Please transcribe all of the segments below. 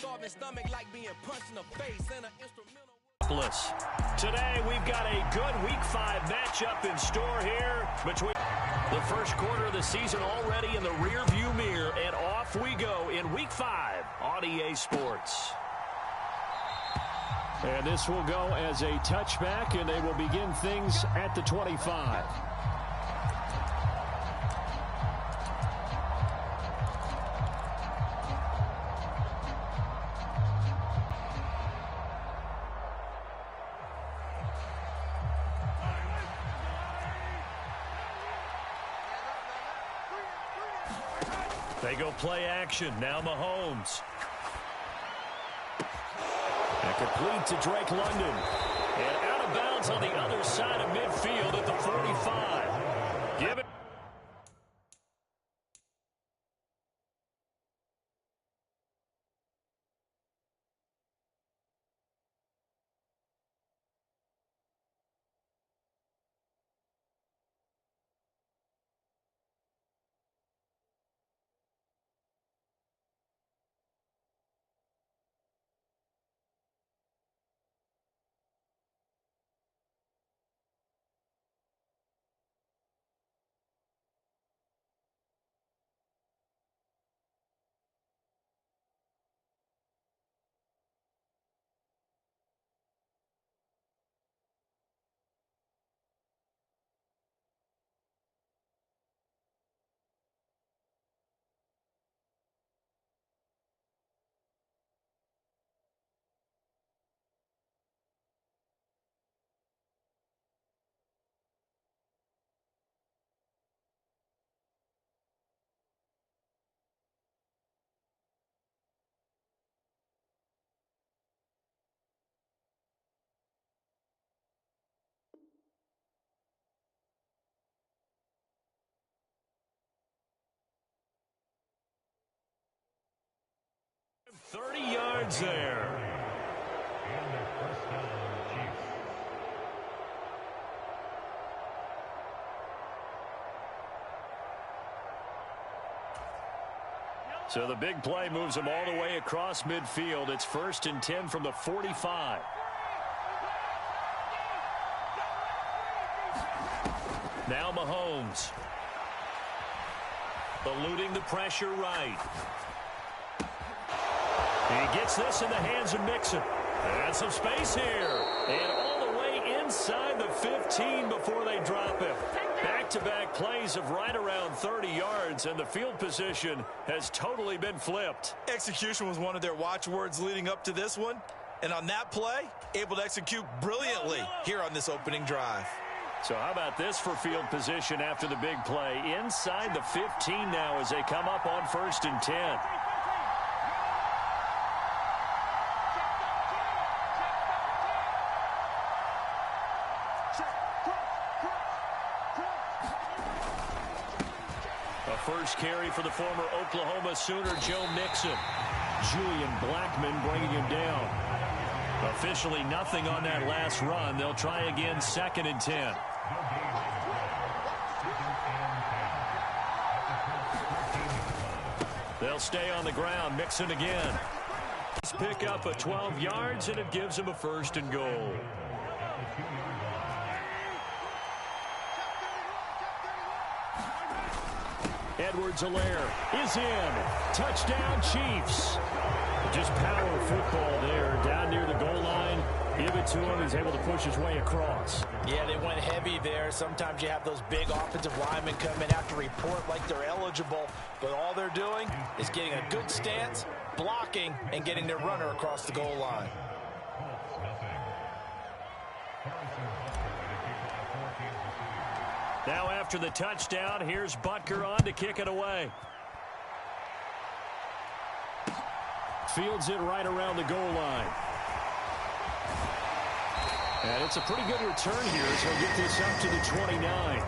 starving stomach like being punched in the face and an instrumental. Today we've got a good Week 5 matchup in store here between the first quarter of the season already in the rearview mirror, and off we go in Week 5 on EA Sports. And this will go as a touchback, and they will begin things at the 25. They go play action. Now Mahomes. And complete to Drake London. And out of bounds on the other side of midfield at the 45. Give it. $30 yards there. So the big play moves them all the way across midfield. It's 1st and 10 from the 45. Now Mahomes. Eluding the pressure right. He gets this in the hands of Mixon. And some space here. And all the way inside the 15 before they drop him. Back-to-back plays of right around 30 yards, and the field position has totally been flipped. Execution was one of their watchwords leading up to this one. And on that play, able to execute brilliantly here on this opening drive. So how about this for field position after the big play? Inside the 15 now as they come up on 1st and 10. First carry for the former Oklahoma Sooner, Joe Mixon. Julian Blackmon bringing him down. Officially nothing on that last run. They'll try again 2nd and 10. They'll stay on the ground. Mixon again. He's pick up a 12 yards, and it gives him a 1st and goal. Edwards-Helaire is in. Touchdown, Chiefs. Just power football there down near the goal line. Give it to him. He's able to push his way across. Yeah, they went heavy there. Sometimes you have those big offensive linemen come in after report like they're eligible, but all they're doing is getting a good stance, blocking, and getting their runner across the goal line. Now after the touchdown, here's Butker on to kick it away. Fields it right around the goal line. And it's a pretty good return here as he'll get this up to the 29.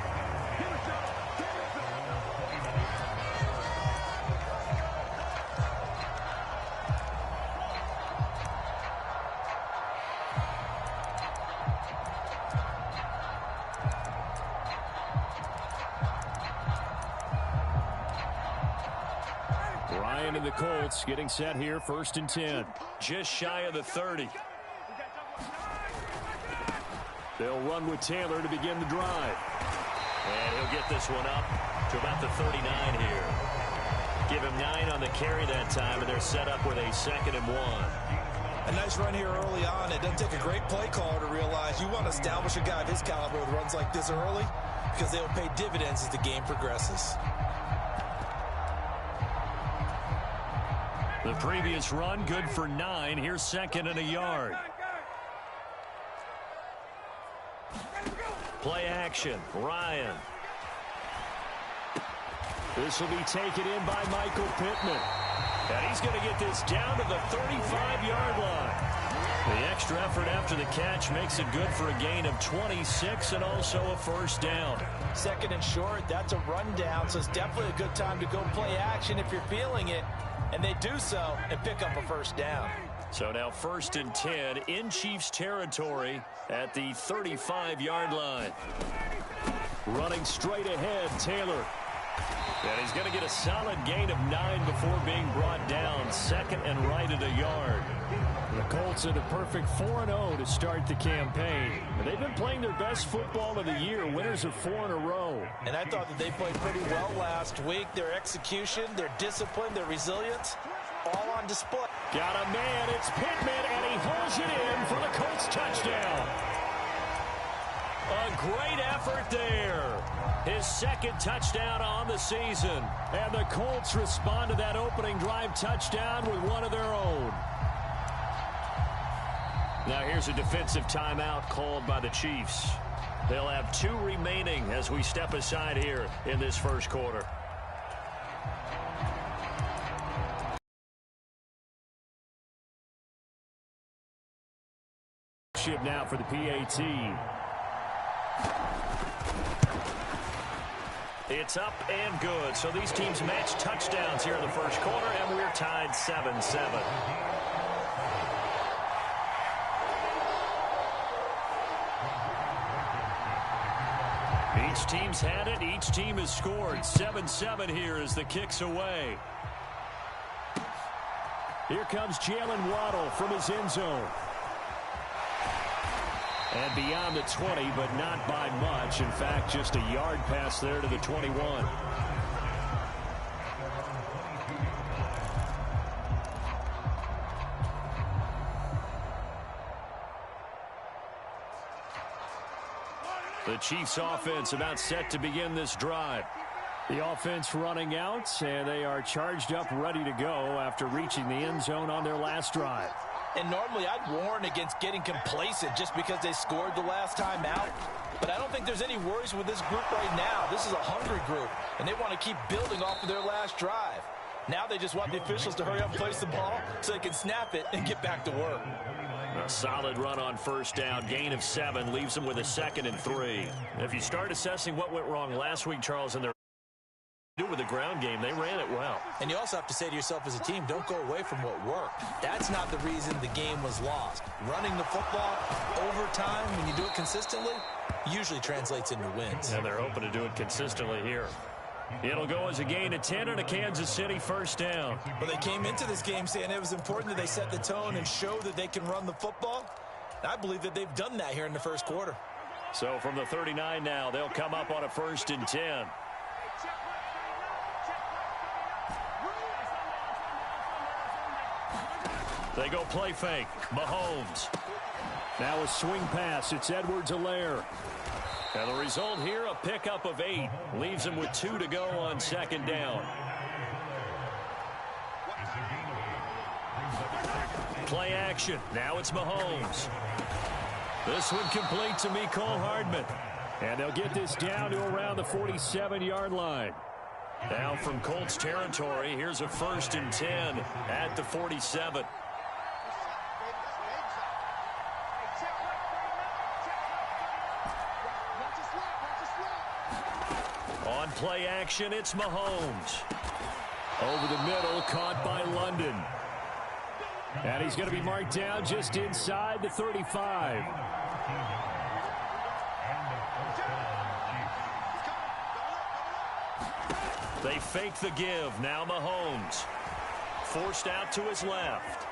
again in the Colts, getting set here, 1st and 10. Just shy of the 30. They'll run with Taylor to begin the drive. And he'll get this one up to about the 39 here. Give him 9 on the carry that time, and they're set up with a 2nd and 1. A nice run here early on. It doesn't take a great play caller to realize you want to establish a guy of his caliber with runs like this early because they'll pay dividends as the game progresses. The previous run, good for 9. Here's 2nd and a yard. Play action. Ryan. This will be taken in by Michael Pittman. And he's going to get this down to the 35-yard line. The extra effort after the catch makes it good for a gain of 26 and also a 1st down. 2nd and short, that's a rundown, so it's definitely a good time to go play action if you're feeling it. And they do so and pick up a 1st down. So now 1st and 10 in Chiefs territory at the 35-yard line. Running straight ahead, Taylor. And he's going to get a solid gain of 9 before being brought down. 2nd and right at a yard. The Colts are the perfect 4-0 to start the campaign. They've been playing their best football of the year, winners of 4 in a row. And I thought that they played pretty well last week. Their execution, their discipline, their resilience, all on display. Got a man, it's Pittman, and he hauls it in for the Colts touchdown. A great effort there. His 2nd touchdown on the season. And the Colts respond to that opening drive touchdown with one of their own. Now here's a defensive timeout called by the Chiefs. They'll have 2 remaining as we step aside here in this 1st quarter. Now for the PAT. It's up and good. So these teams match touchdowns here in the 1st quarter, and we're tied 7-7. Each team's had it. Each team has scored. 7-7 here as the kick's away. Here comes Jalen Waddle from his end zone. And beyond the 20, but not by much. In fact, just a yard pass there to the 21. The Chiefs offense about set to begin this drive. The offense running out, and they are charged up, ready to go after reaching the end zone on their last drive. And normally I'd warn against getting complacent just because they scored the last time out. But I don't think there's any worries with this group right now. This is a hungry group, and they want to keep building off of their last drive. Now they just want the officials to hurry up and place the ball so they can snap it and get back to work. A solid run on 1st down. Gain of 7 leaves them with a 2nd and 3. If you start assessing what went wrong last week, Charles, in their with the ground game, they ran it well. And you also have to say to yourself as a team, don't go away from what worked. That's not the reason the game was lost. Running the football over time, when you do it consistently, usually translates into wins. And they're hoping to do it consistently here. It'll go as a gain of 10 and a Kansas City 1st down. Well, they came into this game saying it was important that they set the tone and show that they can run the football. I believe that they've done that here in the 1st quarter. So from the 39 now, they'll come up on a 1st and 10. They go play fake. Mahomes. Now a swing pass. It's Edwards-Helaire. And the result here, a pickup of 8. Leaves him with 2 to go on 2nd down. Play action. Now it's Mahomes. This one complete to Mecole Hardman. And they'll get this down to around the 47-yard line. Now from Colts territory, here's a 1st and 10 at the 47. On play action, it's Mahomes. Over the middle, caught by London. And he's going to be marked down just inside the 35. They fake the give. Now Mahomes. forced out to his left.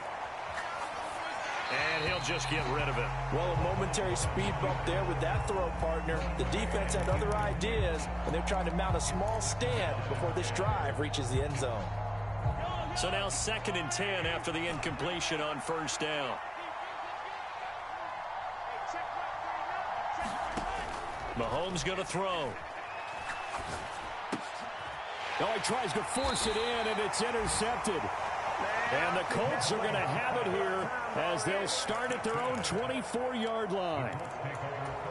And he'll just get rid of it. Well, a momentary speed bump there with that throw, partner. The defense had other ideas, and they're trying to mount a small stand before this drive reaches the end zone. So now 2nd and 10 after the incompletion on first down. Mahomes going to throw. Oh, he tries to force it in, and it's intercepted. And the Colts are going to have it here as they'll start at their own 24-yard line.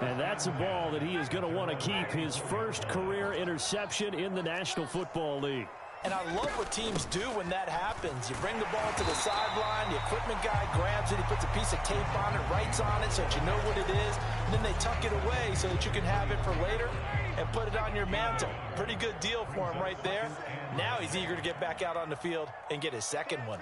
And that's a ball that he is going to want to keep, his first career interception in the National Football League. And I love what teams do when that happens. You bring the ball to the sideline, the equipment guy grabs it, he puts a piece of tape on it, writes on it so that you know what it is, and then they tuck it away so that you can have it for later and put it on your mantle. Pretty good deal for him right there. Now he's eager to get back out on the field and get his second one.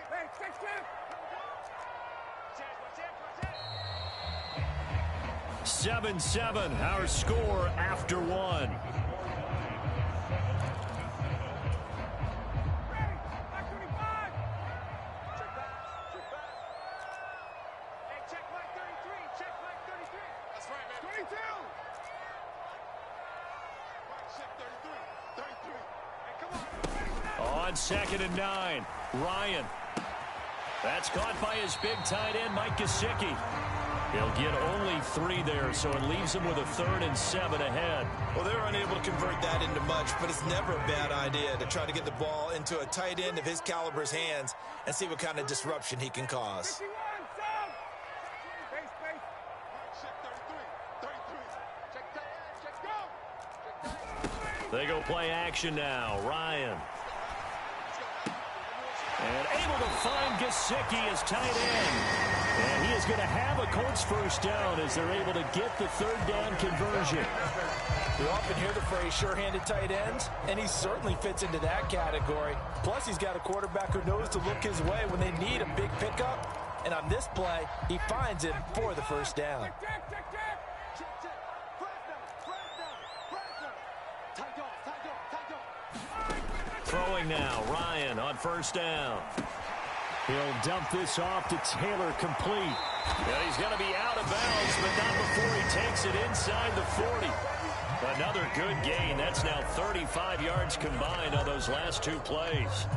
7-7, our score after one. On 2nd and 9, Ryan. That's caught by his big tight end, Mike Gesicki. He'll get only 3 there, so it leaves him with a 3rd and 7 ahead. Well, they were unable to convert that into much, but it's never a bad idea to try to get the ball into a tight end of his caliber's hands and see what kind of disruption he can cause. They go play action now. Ryan. And able to find Gesicki as tight end. And he is going to have a Colts first down as they're able to get the 3rd down conversion. You often hear the phrase sure-handed tight ends, and he certainly fits into that category. Plus, he's got a quarterback who knows to look his way when they need a big pickup. And on this play, he finds him for the first down. Throwing now, Ryan on first down. He'll dump this off to Taylor, complete. And he's going to be out of bounds, but not before he takes it inside the 40. Another good gain. That's now 35 yards combined on those last 2 plays.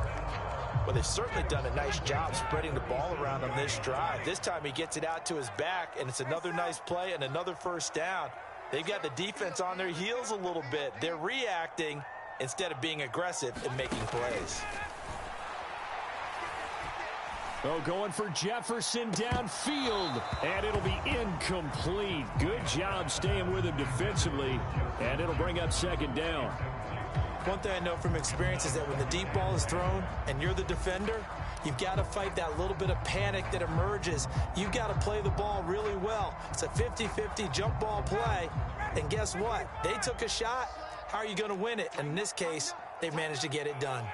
Well, they've certainly done a nice job spreading the ball around on this drive. This time he gets it out to his back, and it's another nice play and another first down. They've got the defense on their heels a little bit. They're reacting instead of being aggressive and making plays. Oh, going for Jefferson downfield, and it'll be incomplete. Good job staying with him defensively, and it'll bring up 2nd down. One thing I know from experience is that when the deep ball is thrown and you're the defender, you've got to fight that little bit of panic that emerges. You've got to play the ball really well. It's a 50-50 jump ball play, and guess what? They took a shot. How are you going to win it? And in this case, they've managed to get it done.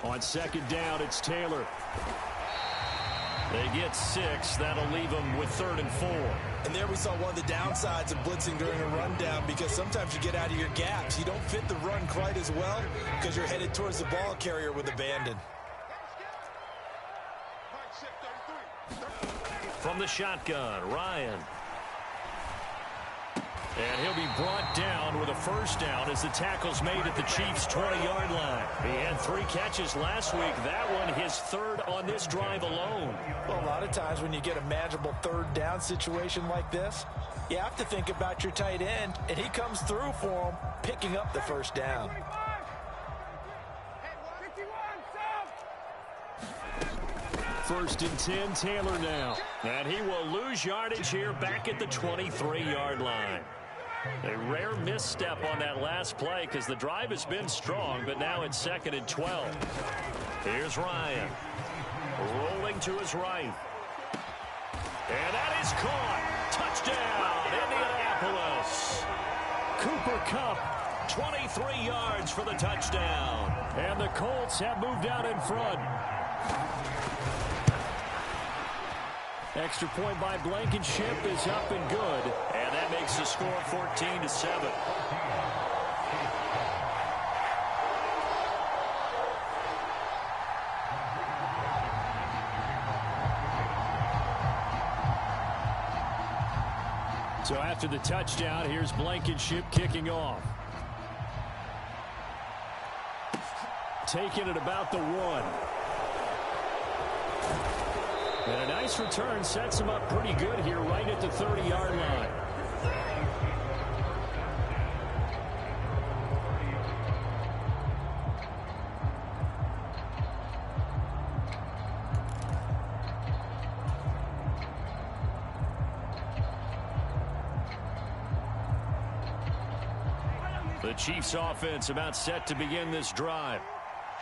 On 2nd down, it's Taylor. They get 6. That'll leave them with 3rd and 4. And there we saw one of the downsides of blitzing during a rundown, because sometimes you get out of your gaps. You don't fit the run quite as well because you're headed towards the ball carrier with abandon. From the shotgun, Ryan. And he'll be brought down with a first down as the tackle's made at the Chiefs' 20-yard line. He had 3 catches last week. That one his 3rd on this drive alone. Well, a lot of times when you get a manageable 3rd down situation like this, you have to think about your tight end, and he comes through for him, picking up the first down. First and 10, Taylor now. And he will lose yardage here back at the 23-yard line. A rare misstep on that last play because the drive has been strong, but now it's 2nd and 12. Here's Ryan. Rolling to his right. And that is caught. Touchdown, Indianapolis. Cooper Kupp. 23 yards for the touchdown. And the Colts have moved out in front. Extra point by Blankenship is up and good. And that makes the score 14-7. So after the touchdown, here's Blankenship kicking off. Taking it about the 1. And a nice return sets him up pretty good here right at the 30-yard line. The Chiefs offense about set to begin this drive.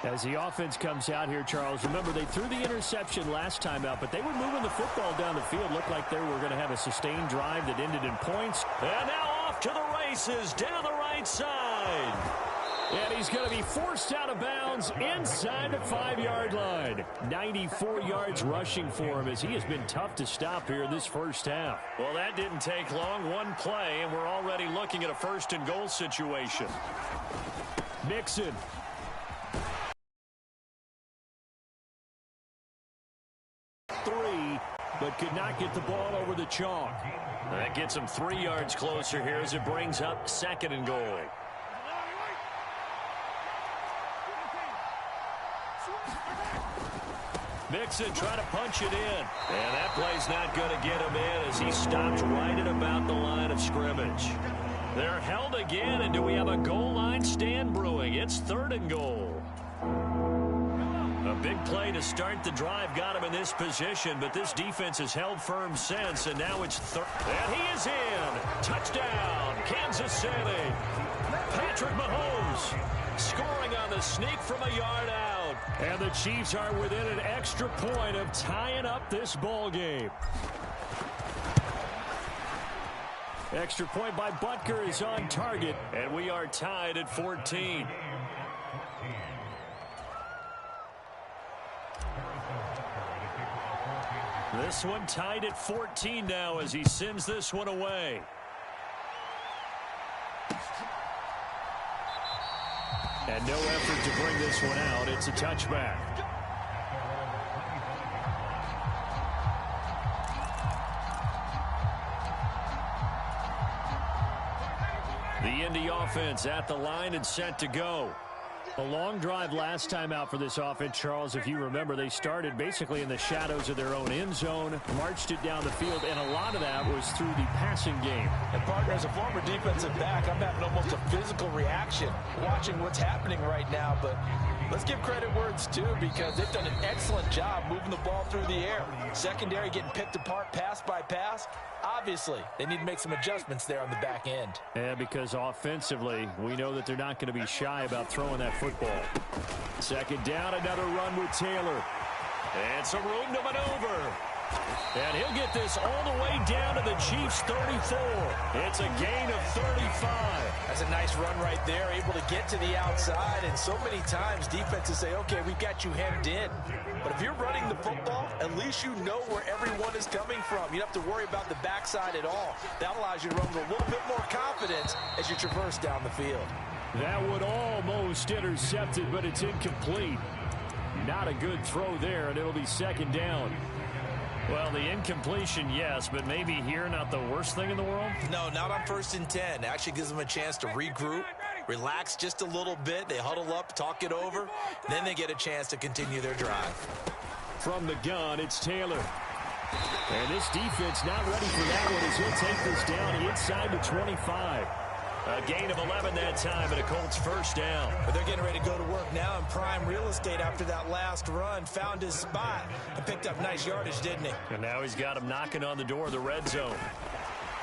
As the offense comes out here, Charles, remember they threw the interception last time out, but they were moving the football down the field. Looked like they were going to have a sustained drive that ended in points. And now off to the races down the right side. And he's going to be forced out of bounds inside the 5-yard line. 94 yards rushing for him as he has been tough to stop here in this first half. Well, that didn't take long. One play, and we're already looking at a 1st and goal situation. Mixon. But could not get the ball over the chalk. That gets him 3 yards closer here as it brings up 2nd and goal. Mixon trying to punch it in. And that play's not going to get him in as he stopped right at about the line of scrimmage. They're held again, and do we have a goal line stand brewing? It's 3rd and goal. A big play to start the drive got him in this position, but this defense has held firm since, and now it's 3rd. And he is in. Touchdown, Kansas City. Patrick Mahomes scoring on the sneak from a yard out. And the Chiefs are within an extra point of tying up this ball game. Extra point by Butker is on target, and we are tied at 14. This one tied at 14 now as he sends this one away. And no effort to bring this one out. It's a touchback. The Indy offense at the line and set to go. A long drive last time out for this offense, Charles. If you remember, they started basically in the shadows of their own end zone, marched it down the field, and a lot of that was through the passing game. And partner, as a former defensive back, I'm having almost a physical reaction watching what's happening right now. But let's give credit where it's due because they've done an excellent job moving the ball through the air. Secondary getting picked apart pass by pass. Obviously, they need to make some adjustments there on the back end. Yeah, because offensively, we know that they're not going to be shy about throwing that football. 2nd down, another run with Taylor. And some room to maneuver. And he'll get this all the way down to the Chiefs' 34. It's a gain of 35. That's a nice run right there, able to get to the outside. And so many times defenses say, okay, we've got you hemmed in. But if you're running the football, at least you know where everyone is coming from. You don't have to worry about the backside at all. That allows you to run with a little bit more confidence as you traverse down the field. That would almost intercept it, but it's incomplete. Not a good throw there, and it'll be 2nd down. Well, the incompletion, yes, but maybe here not the worst thing in the world? No, not on 1st and 10. Actually gives them a chance to regroup, relax just a little bit. They huddle up, talk it over. Then they get a chance to continue their drive. From the gun, it's Taylor. And this defense not ready for that one as he'll take this down inside the 25. A gain of 11 that time, and a Colts 1st down. But they're getting ready to go to work now in prime real estate after that last run. Found his spot and picked up nice yardage, didn't he? And now he's got him knocking on the door of the red zone.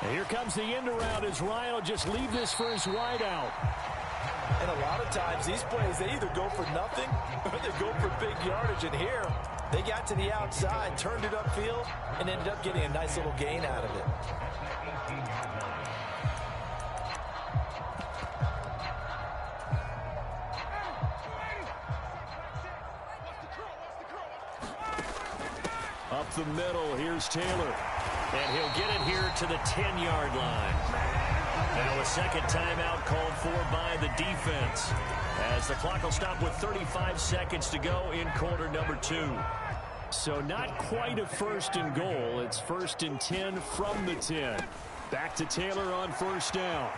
And here comes the end around as Ryan will just leave this for his wide out. And a lot of times these plays, they either go for nothing or they go for big yardage. And here, they got to the outside, turned it upfield, and ended up getting a nice little gain out of it. Up the middle, here's Taylor. And he'll get it here to the 10-yard line. Now a 2nd timeout called for by the defense, as the clock will stop with 35 seconds to go in quarter number 2. So not quite a 1st and goal. It's 1st and 10 from the 10. Back to Taylor on first down.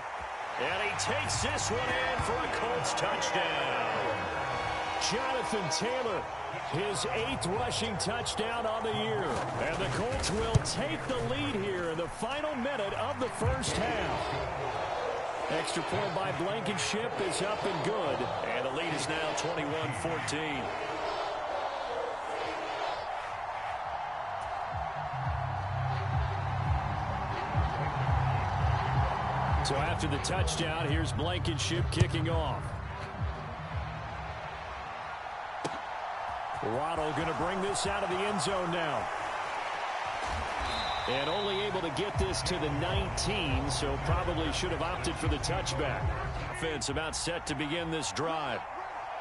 And he takes this one in for a Colts touchdown. Jonathan Taylor, his 8th rushing touchdown on the year. And the Colts will take the lead here in the final minute of the first half. Extra point by Blankenship is up and good. And the lead is now 21-14. So after the touchdown, here's Blankenship kicking off. Waddle going to bring this out of the end zone now. And only able to get this to the 19, so probably should have opted for the touchback. Offense about set to begin this drive.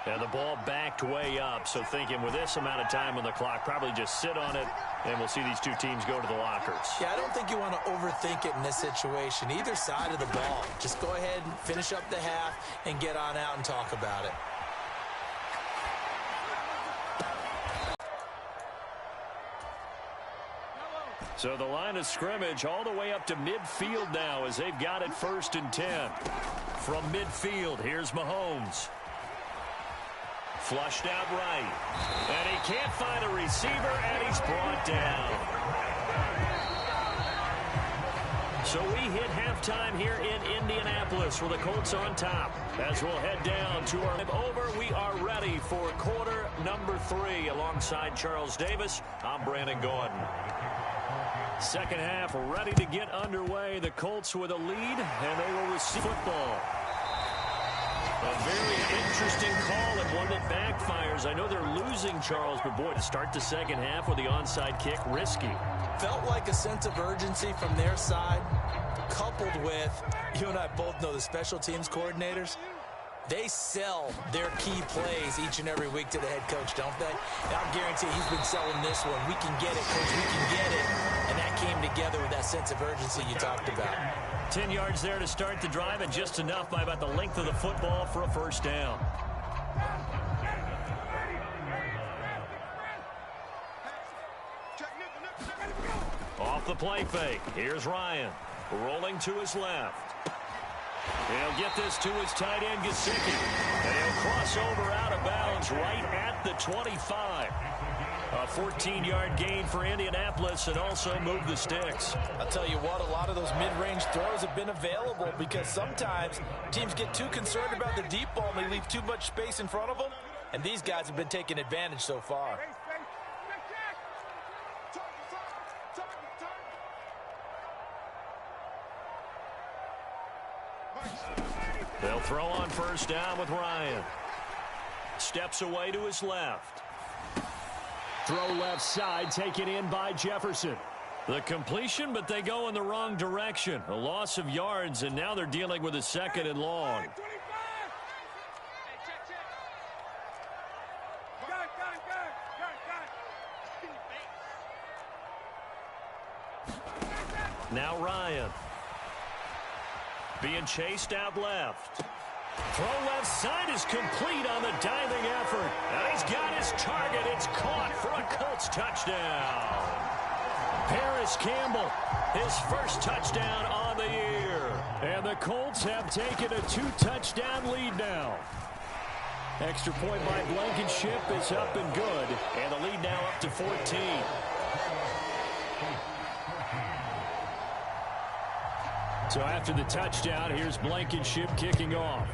And the ball backed way up, so thinking with this amount of time on the clock, probably just sit on it, and we'll see these two teams go to the lockers. Yeah, I don't think you want to overthink it in this situation. Either side of the ball. Just go ahead and finish up the half and get on out and talk about it. So the line of scrimmage all the way up to midfield now as they've got it 1st and 10. From midfield, here's Mahomes. Flushed out right. And he can't find a receiver, and he's brought down. So we hit halftime here in Indianapolis with the Colts on top. As we'll head down to our over, we are ready for quarter number 3. Alongside Charles Davis, I'm Brandon Gordon. Second half ready to get underway. The Colts with a lead, and they will receive football. A very interesting call and one that backfires. I know they're losing, Charles, but boy, to start the second half with the onside kick, risky. Felt like a sense of urgency from their side, coupled with, you and I both know the special teams coordinators, they sell their key plays each and every week to the head coach, don't they? And I'll guarantee he's been selling this one. We can get it, coach, we can get it. And that came together with that sense of urgency you talked about. 10 yards there to start the drive, and just enough by about the length of the football for a first down. Off the play fake. Here's Ryan. Rolling to his left. He'll get this to his tight end, Gesicki. And he'll cross over out of bounds right at the 25. A 14-yard gain for Indianapolis and also move the sticks. I'll tell you what, a lot of those mid-range throws have been available because sometimes teams get too concerned about the deep ball and they leave too much space in front of them. And these guys have been taking advantage so far. They'll throw on first down with Ryan. Steps away to his left. Throw left side, taken in by Jefferson. The completion, but they go in the wrong direction. A loss of yards, and now they're dealing with a 2nd and long. Now Ryan. Being chased out left. Throw left side is complete on the diving effort. And he's got his target. It's caught for a Colts touchdown. Paris Campbell, his first touchdown on the year. And the Colts have taken a 2-touchdown lead now. Extra point by Blankenship is up and good. And the lead now up to 14. So after the touchdown, here's Blankenship kicking off.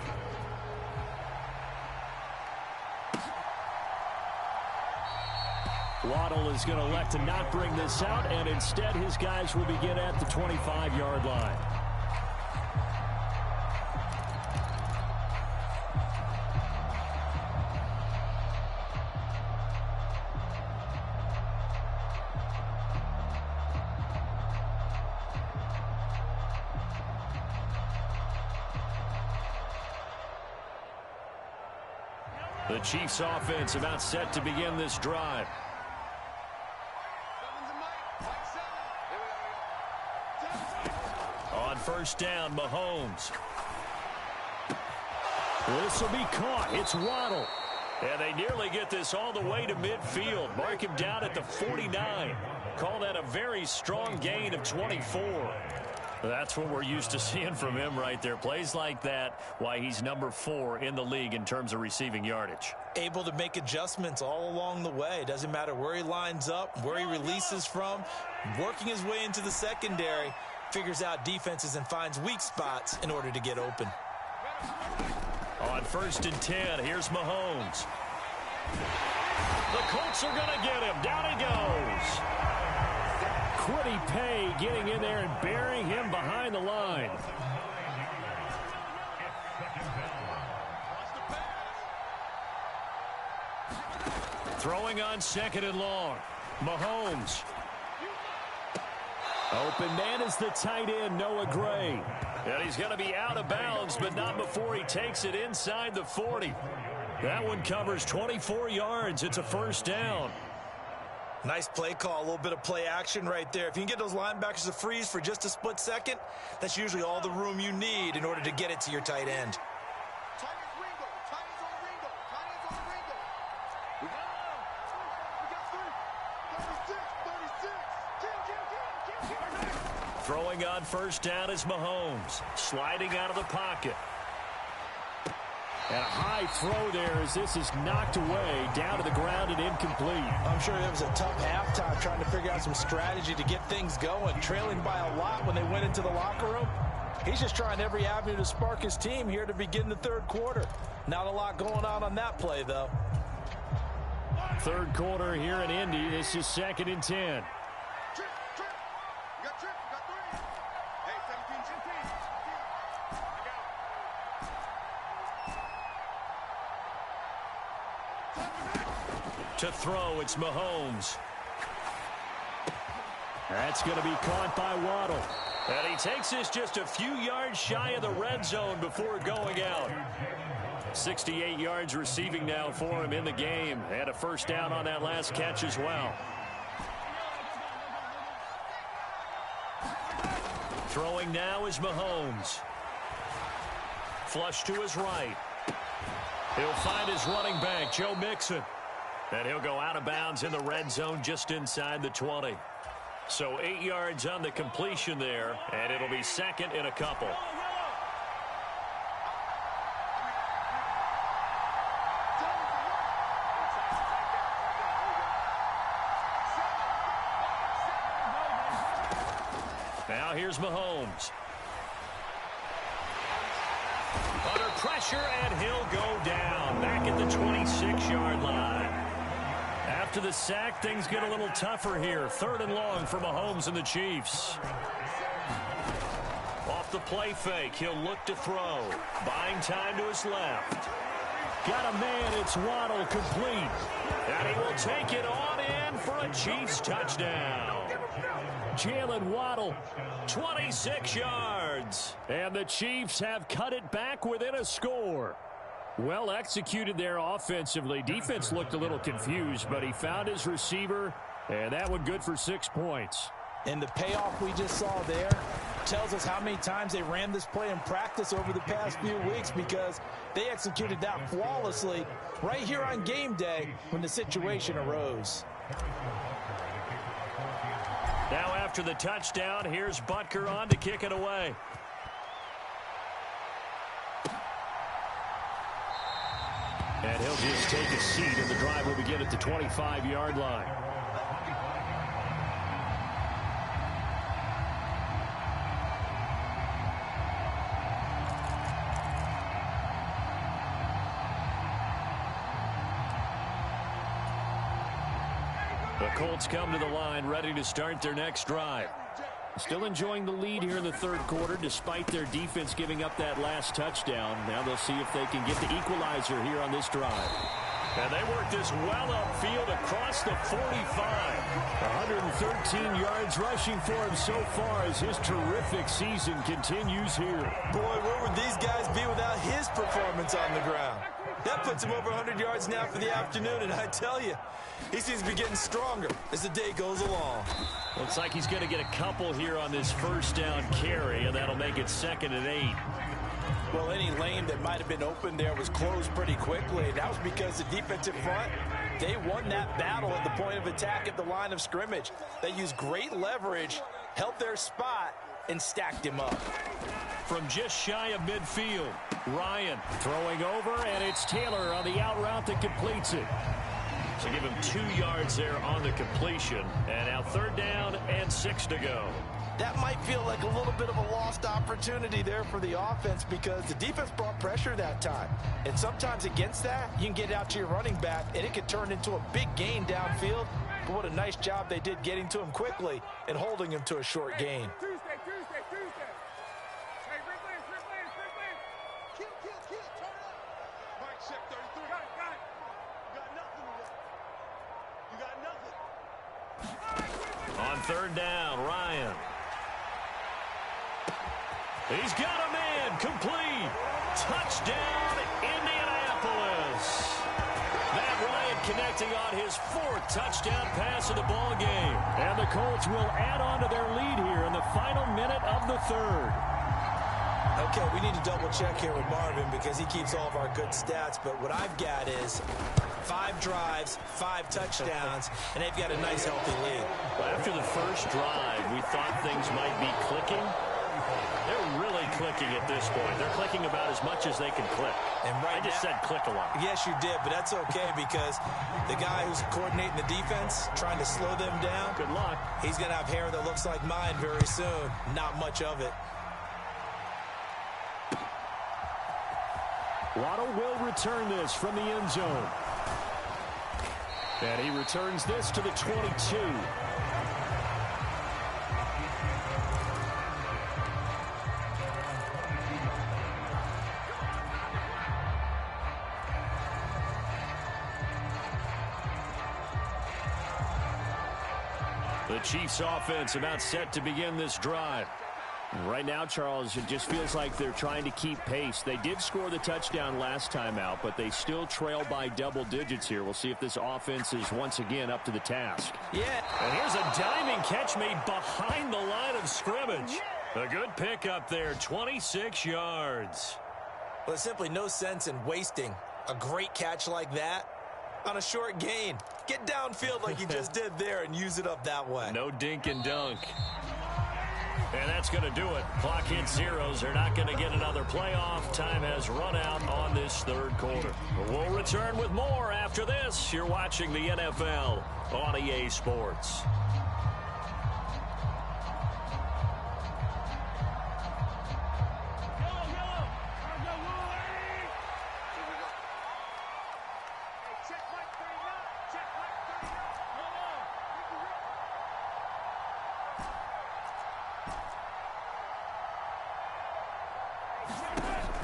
Waddle is going to elect to not bring this out, and instead his guys will begin at the 25-yard line. The Chiefs offense about set to begin this drive. On first down, Mahomes. This will be caught. It's Waddle. And they nearly get this all the way to midfield. Mark him down at the 49. Call that a very strong gain of 24. That's what we're used to seeing from him right there. Plays like that, why he's number 4 in the league in terms of receiving yardage. Able to make adjustments all along the way. Doesn't matter where he lines up, where he releases from. Working his way into the secondary, figures out defenses and finds weak spots in order to get open. On 1st and 10, here's Mahomes. The Colts are going to get him. Down he goes. Kwity Paye getting in there and burying him behind the line. Throwing on 2nd and long. Mahomes. Open man is the tight end, Noah Gray. And he's going to be out of bounds, but not before he takes it inside the 40. That one covers 24 yards. It's a 1st down. Nice play call, a little bit of play action right there. If you can get those linebackers to freeze for just a split second, that's usually all the room you need in order to get it to your tight end. Throwing on 1st down is Mahomes. Sliding out of the pocket. And a high throw there as this is knocked away, down to the ground and incomplete. I'm sure it was a tough halftime trying to figure out some strategy to get things going, trailing by a lot when they went into the locker room. He's just trying every avenue to spark his team here to begin the 3rd quarter. Not a lot going on that play, though. 3rd quarter here in Indy. This is 2nd and 10. To throw, it's Mahomes. That's going to be caught by Waddle. And he takes this just a few yards shy of the red zone before going out. 68 yards receiving now for him in the game. And a 1st down on that last catch as well. Throwing now is Mahomes. Flush to his right. He'll find his running back, Joe Mixon. And he'll go out of bounds in the red zone just inside the 20. So 8 yards on the completion there, and it'll be 2nd and a couple. Now here's Mahomes. Under pressure, and he'll go down. Back at the 26-yard line. After the sack, things get a little tougher here. 3rd and long for Mahomes and the Chiefs. Off the play fake, he'll look to throw. Buying time to his left. Got a man, it's Waddle, complete. And he will take it on in for a Chiefs touchdown. Jalen Waddle. 26 yards. And the Chiefs have cut it back within a score. Well executed there offensively. Defense looked a little confused, but he found his receiver, and that one good for 6 points. And the payoff we just saw there tells us how many times they ran this play in practice over the past few weeks, because they executed that flawlessly right here on game day when the situation arose. Now after the touchdown, here's Butker on to kick it away. And he'll just take a seat, and the drive will begin at the 25-yard line. The Colts come to the line, ready to start their next drive. Still enjoying the lead here in the 3rd quarter, despite their defense giving up that last touchdown. Now they'll see if they can get the equalizer here on this drive. And they work this well upfield across the 45. 113 yards rushing for him so far as his terrific season continues here. Boy, where would these guys be without his performance on the ground? That puts him over 100 yards now for the afternoon, and I tell you, he seems to be getting stronger as the day goes along. Looks like he's going to get a couple here on this 1st down carry, and that'll make it 2nd and 8. Well, any lane that might have been open there was closed pretty quickly. That was because the defensive front, they won that battle at the point of attack at the line of scrimmage. They used great leverage, held their spot, and stacked him up. From just shy of midfield, Ryan throwing over, and it's Taylor on the out route that completes it. So give him 2 yards there on the completion. And now 3rd down and 6 to go. That might feel like a little bit of a lost opportunity there for the offense because the defense brought pressure that time. And sometimes against that, you can get out to your running back, and it could turn into a big gain downfield. But what a nice job they did getting to him quickly and holding him to a short gain. On 3rd down, Ryan. He's got a man, complete. Touchdown, Indianapolis. Matt Ryan connecting on his 4th touchdown pass of the ball game. And the Colts will add on to their lead here in the final minute of the 3rd. Okay, we need to double check here with Marvin because he keeps all of our good stats, but what I've got is 5 drives, 5 touchdowns, and they've got a nice, healthy lead. Well, after the first drive, we thought things might be clicking. They're really clicking at this point. They're clicking about as much as they can click. And right I just said click a lot. Yes, you did, but that's okay because the guy who's coordinating the defense, trying to slow them down, Good luck. he's going to have hair that looks like mine very soon. Not much of it. Waddle will return this from the end zone. And he returns this to the 22. The Chiefs offense about set to begin this drive. Right now, Charles, it just feels like they're trying to keep pace. They did score the touchdown last time out, but they still trail by double digits here. We'll see if this offense is once again up to the task. Yeah. And here's a diving catch made behind the line of scrimmage. A good pickup there, 26 yards. Well, there's simply no sense in wasting a great catch like that on a short gain. Get downfield like you just did there and use it up that way. No dink and dunk. And that's going to do it. Clock hits zeros. They're not going to get another playoff. Time has run out on this 3rd quarter. We'll return with more after this. You're watching the NFL on EA Sports.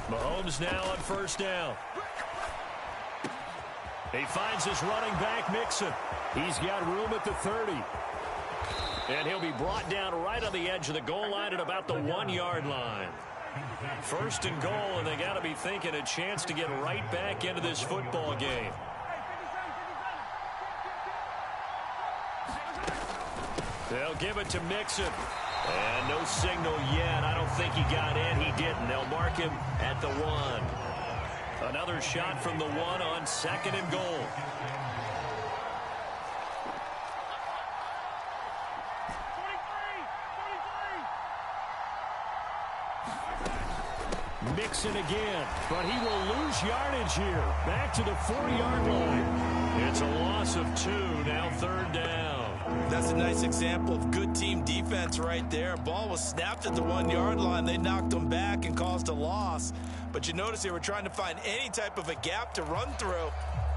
Mahomes now on 1st down. He finds his running back, Mixon. He's got room at the 30. And he'll be brought down right on the edge of the goal line at about the 1-yard line. 1st and goal, and they got to be thinking a chance to get right back into this football game. They'll give it to Mixon. And no signal yet. I don't think he got in. He didn't. They'll mark him at the 1. Another shot from the 1 on 2nd and goal. Mixon again, but he will lose yardage here. Back to the 4-yard line. It's a loss of 2. Now 3rd down. That's a nice example of good team defense right there. Ball was snapped at the 1-yard line. They knocked them back and caused a loss. But you notice they were trying to find any type of a gap to run through.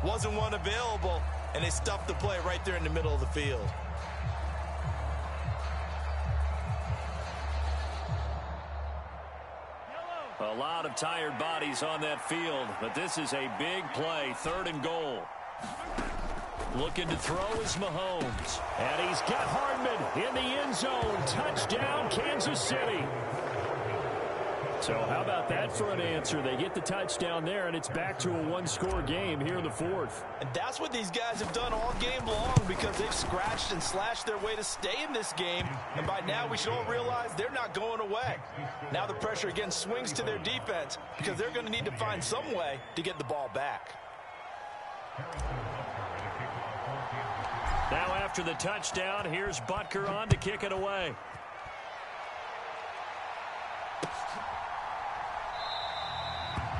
Wasn't one available, and they stuffed the play right there in the middle of the field. A lot of tired bodies on that field, but this is a big play. 3rd and goal. Looking to throw is Mahomes. And he's got Hardman in the end zone. Touchdown, Kansas City. So how about that for an answer? They get the touchdown there, and it's back to a 1-score game here in the 4th. And that's what these guys have done all game long because they've scratched and slashed their way to stay in this game. And by now, we should all realize they're not going away. Now the pressure again swings to their defense because they're going to need to find some way to get the ball back. Now after the touchdown, here's Butker on to kick it away.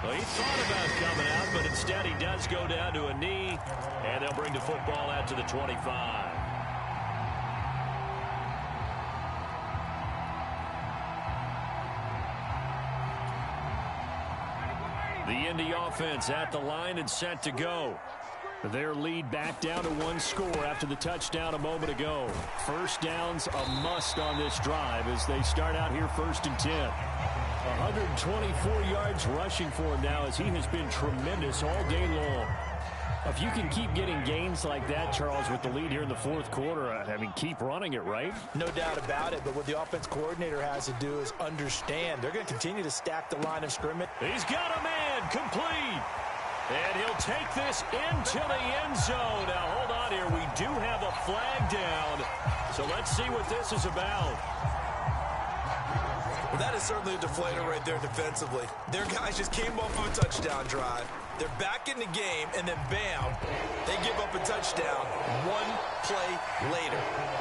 Well, he thought about coming out, but instead he does go down to a knee, and they'll bring the football out to the 25. The Indy offense at the line and set to go. Their lead back down to one score after the touchdown a moment ago. First down's a must on this drive as they start out here 1st and 10. 124 yards rushing for him now as he has been tremendous all day long. If you can keep getting gains like that, Charles, with the lead here in the 4th quarter, I mean, keep running it, right? No doubt about it, but what the offense coordinator has to do is understand. They're going to continue to stack the line of scrimmage. He's got a man complete. And he'll take this into the end zone. Now, hold on here. We do have a flag down. So let's see what this is about. Well, that is certainly a deflator right there defensively. Their guys just came off of a touchdown drive. They're back in the game, and then bam, they give up a touchdown one play later.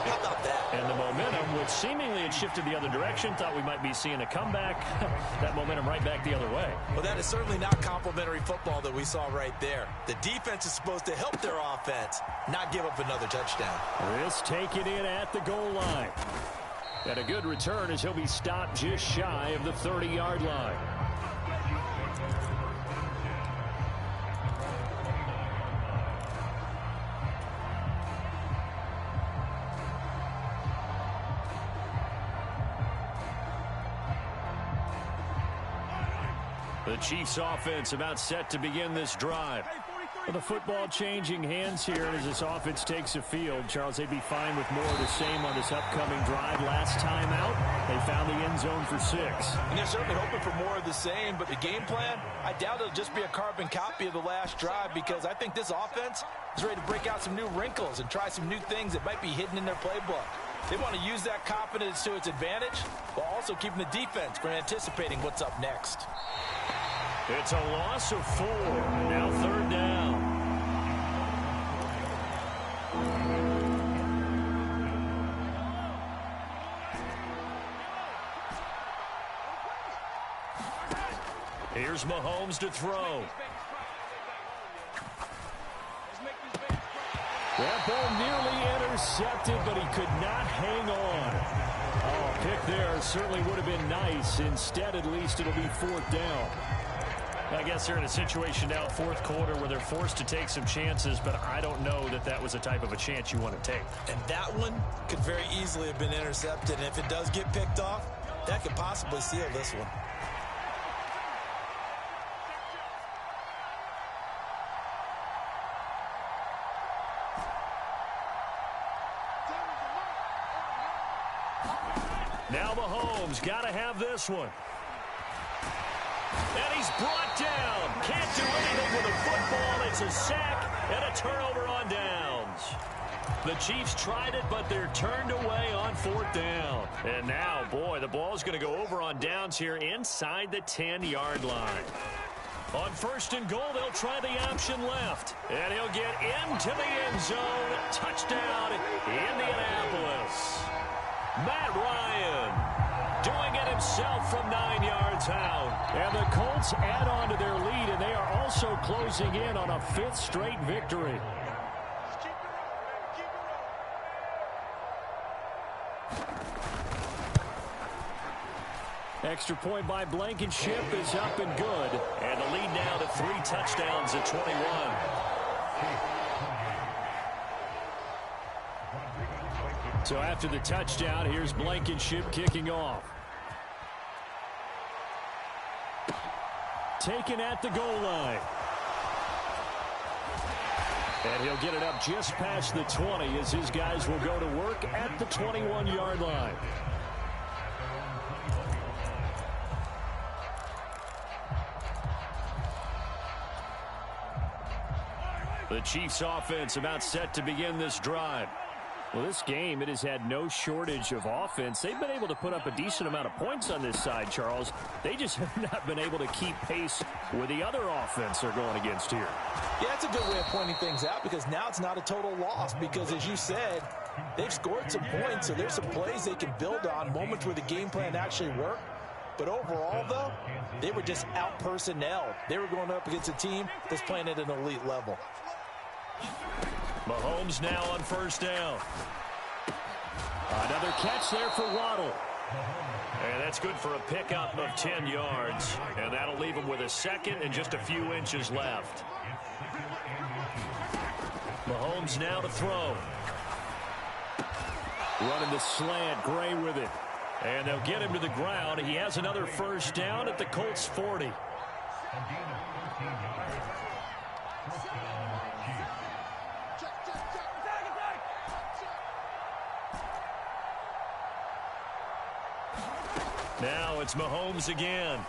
How about that? And the momentum, which seemingly had shifted the other direction, thought we might be seeing a comeback. That momentum right back the other way. Well, that is certainly not complimentary football that we saw right there. The defense is supposed to help their offense, not give up another touchdown. This taken in at the goal line. And a good return as he'll be stopped just shy of the 30-yard line. The Chiefs offense about set to begin this drive. The football changing hands here as this offense takes a field. Charles, they'd be fine with more of the same on this upcoming drive. Last time out, they found the end zone for 6. And they're certainly hoping for more of the same, but the game plan, I doubt it'll just be a carbon copy of the last drive because I think this offense is ready to break out some new wrinkles and try some new things that might be hidden in their playbook. They want to use that confidence to its advantage while also keeping the defense from anticipating what's up next. It's a loss of 4. Now 3rd down. Here's Mahomes to throw. That ball nearly intercepted, but he could not hang on. Oh, pick there certainly would have been nice. Instead, at least it'll be 4th down. I guess they're in a situation now, 4th quarter, where they're forced to take some chances, but I don't know that that was the type of a chance you want to take. And that one could very easily have been intercepted, and if it does get picked off, that could possibly seal this one. Now Mahomes got to have this one. And he's brought down. Can't do anything with a football. It's a sack and a turnover on downs. The Chiefs tried it, but they're turned away on 4th down. And now, boy, the ball's going to go over on downs here inside the 10-yard line. On 1st and goal, they'll try the option left. And he'll get into the end zone. Touchdown, Indianapolis. Matt Ryan doing it himself from 9 yards out. And the Colts add on to their lead, and they are also closing in on a 5th straight victory. Extra point by Blankenship is up and good. And the lead now to 3 touchdowns at 21. So after the touchdown, here's Blankenship kicking off. Taken at the goal line. And he'll get it up just past the 20 as his guys will go to work at the 21-yard line. The Chiefs offense about set to begin this drive. Well, this game, it has had no shortage of offense. They've been able to put up a decent amount of points on this side, Charles. They just have not been able to keep pace with the other offense they're going against here. Yeah, that's a good way of pointing things out because now it's not a total loss because, as you said, they've scored some points, so there's some plays they can build on, moments where the game plan actually worked. But overall, though, they were just out-personnel. They were going up against a team that's playing at an elite level. Mahomes now on first down. Another catch there for Waddle. And that's good for a pickup of 10 yards. And that'll leave him with a second and just a few inches left. Mahomes now to throw. Running the slant, Gray with it. And they'll get him to the ground. He has another first down at the Colts 40. Now it's Mahomes again.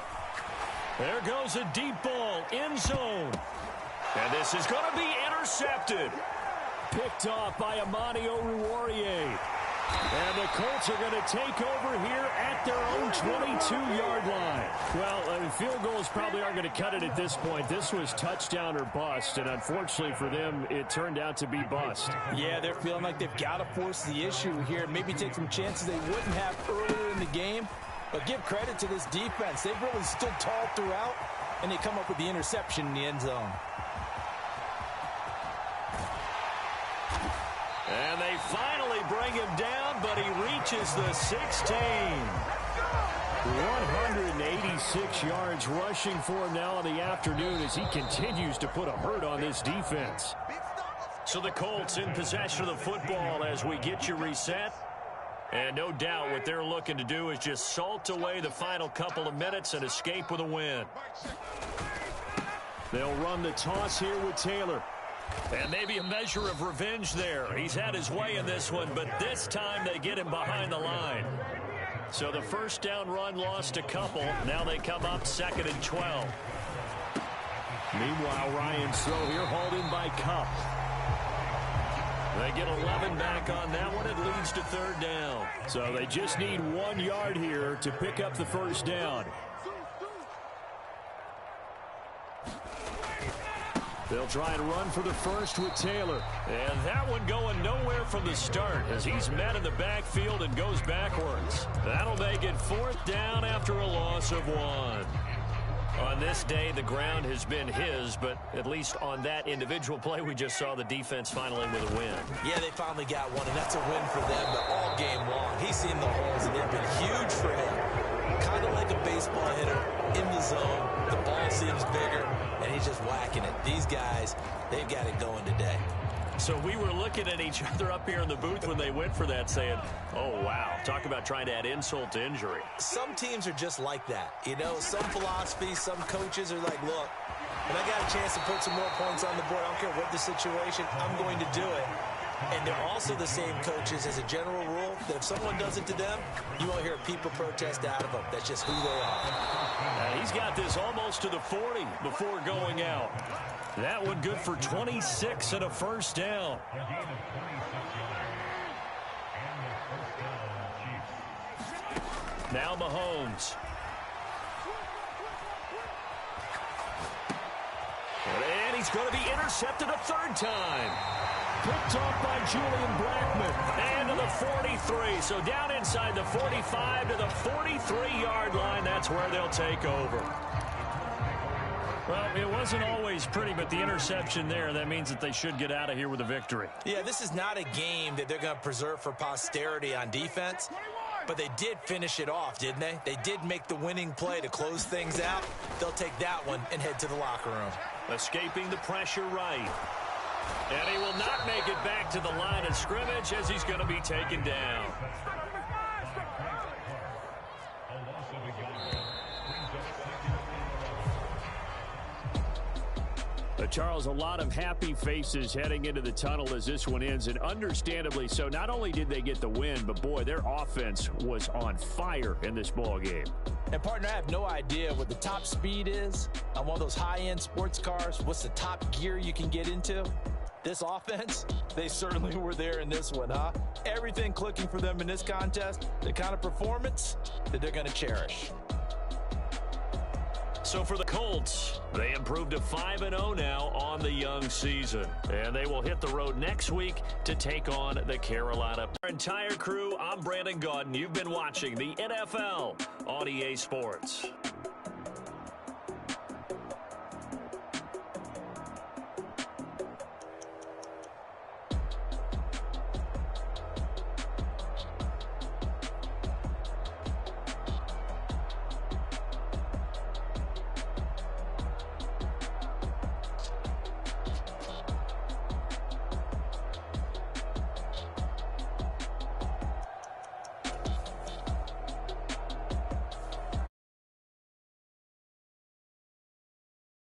There goes a deep ball, end zone. And this is going to be intercepted. Picked off by Amani Oruwariye. And the Colts are going to take over here at their own 22-yard line. Well, field goals probably aren't going to cut it at this point. This was touchdown or bust, and unfortunately for them, it turned out to be bust. Yeah, they're feeling like they've got to force the issue here. Maybe take some chances they wouldn't have earlier in the game. But give credit to this defense. They've really stood tall throughout, and they come up with the interception in the end zone. And they finally bring him down, but he reaches the 16. 186 yards rushing for him now in the afternoon as he continues to put a hurt on this defense. So the Colts in possession of the football as we get you reset. And no doubt what they're looking to do is just salt away the final couple of minutes and escape with a win. They'll run the toss here with Taylor. And maybe a measure of revenge there. He's had his way in this one, but this time they get him behind the line. So the first down run lost a couple. Now they come up 2nd and 12. Meanwhile, Ryan's throw here hauled in by Kupp. They get 11 back on that one. It leads to 3rd down. So they just need 1 yard here to pick up the first down. They'll try and run for the first with Taylor. And that one going nowhere from the start as he's met in the backfield and goes backwards. That'll make it 4th down after a loss of 1. On this day, the ground has been his, but at least on that individual play, we just saw the defense finally with a win. Yeah, they finally got one, and that's a win for them, but all game long, he's seen the holes, and they've been huge for him. Kind of like a baseball hitter in the zone. The ball seems bigger, and he's just whacking it. These guys, they've got it going today. So we were looking at each other up here in the booth when they went for that saying, oh, wow, talk about trying to add insult to injury. Some teams are just like that. You know, some philosophies, some coaches are like, look, when I got a chance to put some more points on the board, I don't care what the situation, I'm going to do it. And they're also the same coaches as a general rule that if someone does it to them, you won't hear people protest out of them. That's just who they are. He's got this almost to the 40 before going out. That one good for 26 and a first down. Now Mahomes. And he's going to be intercepted a 3rd time. Picked off by Julian Blackmon. And to the 43. So down inside the 45 to the 43-yard line. That's where they'll take over. Well, it wasn't always pretty, but the interception there, that means that they should get out of here with a victory. Yeah, this is not a game that they're going to preserve for posterity on defense, but they did finish it off, didn't they? They did make the winning play to close things out. They'll take that one and head to the locker room. Escaping the pressure right. And he will not make it back to the line of scrimmage as he's going to be taken down. Charles, a lot of happy faces heading into the tunnel as this one ends, and understandably so. Not only did they get the win, but boy, their offense was on fire in this ball game. And partner, I have no idea what the top speed is on one of those high-end sports cars. What's the top gear you can get into? This offense, they certainly were there in this one, huh? Everything clicking for them in this contest, the kind of performance that they're going to cherish. So for the Colts, they improved to 5-0 now on the young season. And they will hit the road next week to take on the Carolina. Our entire crew, I'm Brandon Gaudin. You've been watching the NFL on EA Sports.